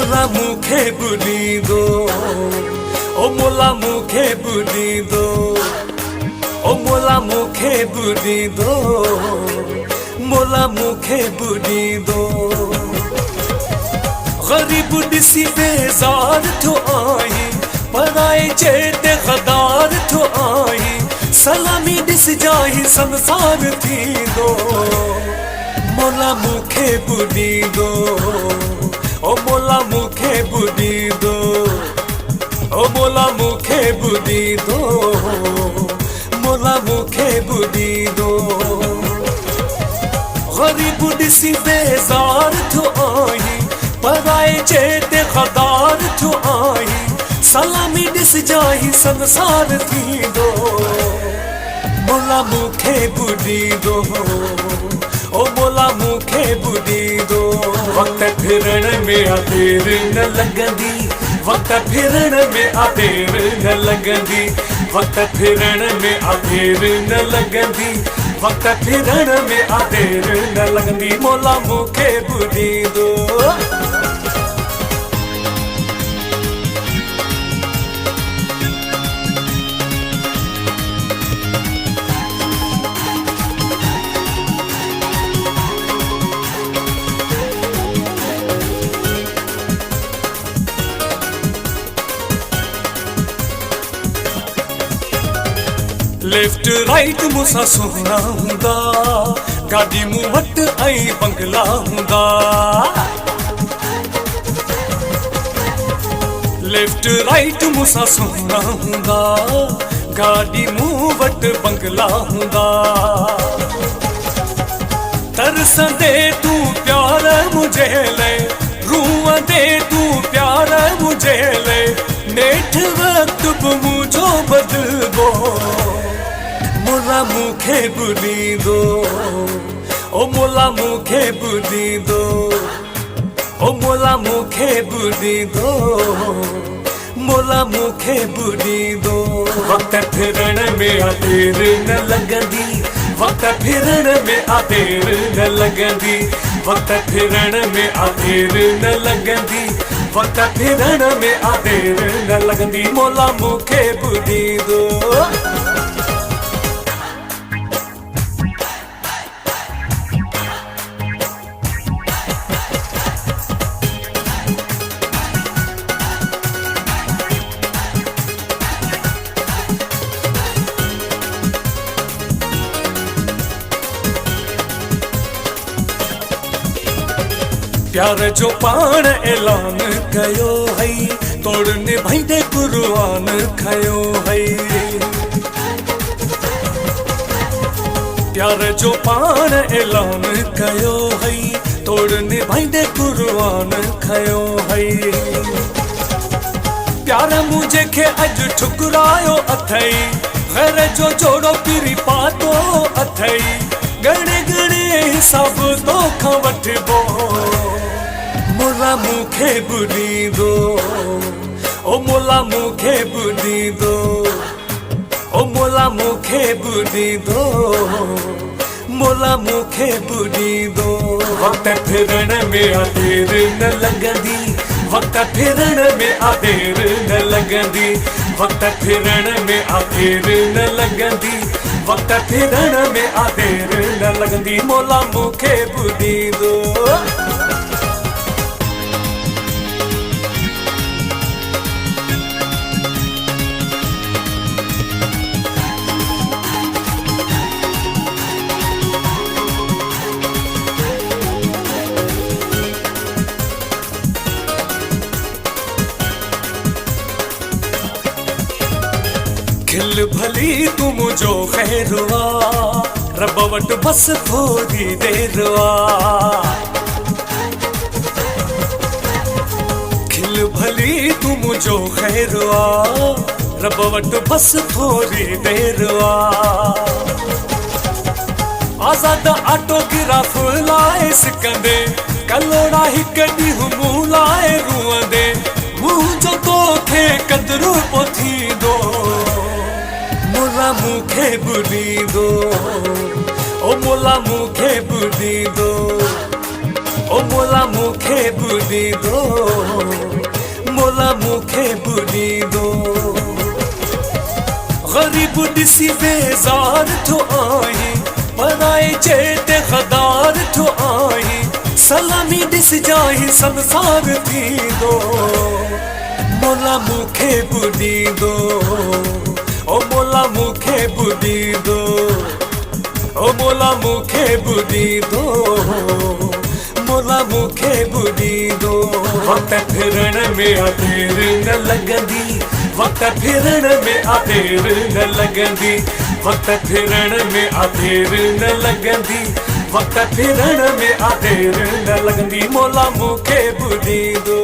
मोला मुखे बुली दो, ओ मोला मुखे बुली दो, ओ मोला मुखे बुली दो, मोला मुखे बुली दो। गरीब दिसी बेजार थो आई, पराए चेते गदार थो आई, सलामी दिस जाही संसार थी दो, मोला मुखे बुली दो, ओ मोला मुखे बुली दो, ओ मोला मुखे बुली दो, मोला मुखे बुली दो। गरीब दिसी बेजार थो आई, पराए चेते गदार थो आई, सलामी दिस जाही संसार थी दो, मोला मुखे बुली दो, ओ मोला मुखे बुली दो। वक्त फिरण में आ देर न लगंदी, वक्त फिरण में आ देर न लगंदी, वक्त फिरण में आ देर न लगंदी, वक्त फिरण में आ देर न लगंदी, मोला मुखे बुली दो। लेफ्ट राइट मूंसा सोहना हुंदा, गाड़ी मूं वट आई बंगला हुंदा। लेफ्ट राइट मूंसा सोहना हुंदा, गाड़ी मूं वट बंगला हुंदा। तरसंदे तू प्यार मुझे ले, रूंदे तू प्यार मुझे ले, नेठ वक्त मुझो बदलबो, मोला मुखे बुली दो, ओ मोला मुखे बुली दो, ओ मोला मुखे बुली दो, मोला मुखे बुली दो। वक्त फिरण में आ देर न लगंदी, वक्त फिरण में आ देर न लगंदी, वक्त फिरण में आ देर न लगंदी, वक्त फिरण में आ देर न लगंदी, मोला मुखे बुली दो। प्यार जो पाण ऐलान कयो हई, तोड़ने भईंदे कुर्बान खयो हई। प्यार जो पाण ऐलान कयो हई, तोड़ने भईंदे कुर्बान खयो हई। प्यार मुझे खे अज ठुकरायो अथई, घर जो जोड़ो पिरी पातो अथई, गणे गणे हिसाब तो खां वठबो, मोला मुखे बुली दो, ओ मोला मुखे बुली दो, ओ मोला मुखे बुली दो, मोला मुखे बुली दो। वक्त फिरण में आ देर न लगंदी, वक्त फिरण में आ देर न लगंदी, वक्त फिरण में आ देर न लगंदी, वक्त फिरण में आ देर न लगंदी, मोला मुखे बुली दो। खिल भली तुम जो खैरवा, रब वट बस थोड़ी देरवा। खिल भली तुम जो खैरवा, रब वट बस थोड़ी देरवा। आजाद ऑटोग्राफ लाए सिकंदे, कलोड़ा हिक ॾींहुं मूं लाए रूंदे, मुंहिंजो तोखे कदरू पोथी दो, मोला मुखे बुली दो, ओ मोला मुखे बुली दो, ओ मोला मुखे बुधी दो, मोला मुखे बुधी दो। गरीब दिसी बेजार तो आई, पराए चेते खदार तो आई, सलामी दिस जाही संसार थी दो। मोला मुखे बुधी दो, ओ मोला मुखे बुधी दो, ओ मोला मुखे बुधी दो, मोला मुखे बुधी दो। वक्त फिरण में देर न लगंदी, वक्त फिरण में देर न लगंदी, वक्त फिरण में देर न लगंदी, वक्त फिरण में देर न लगंदी। मोला मुखे बुधी दो।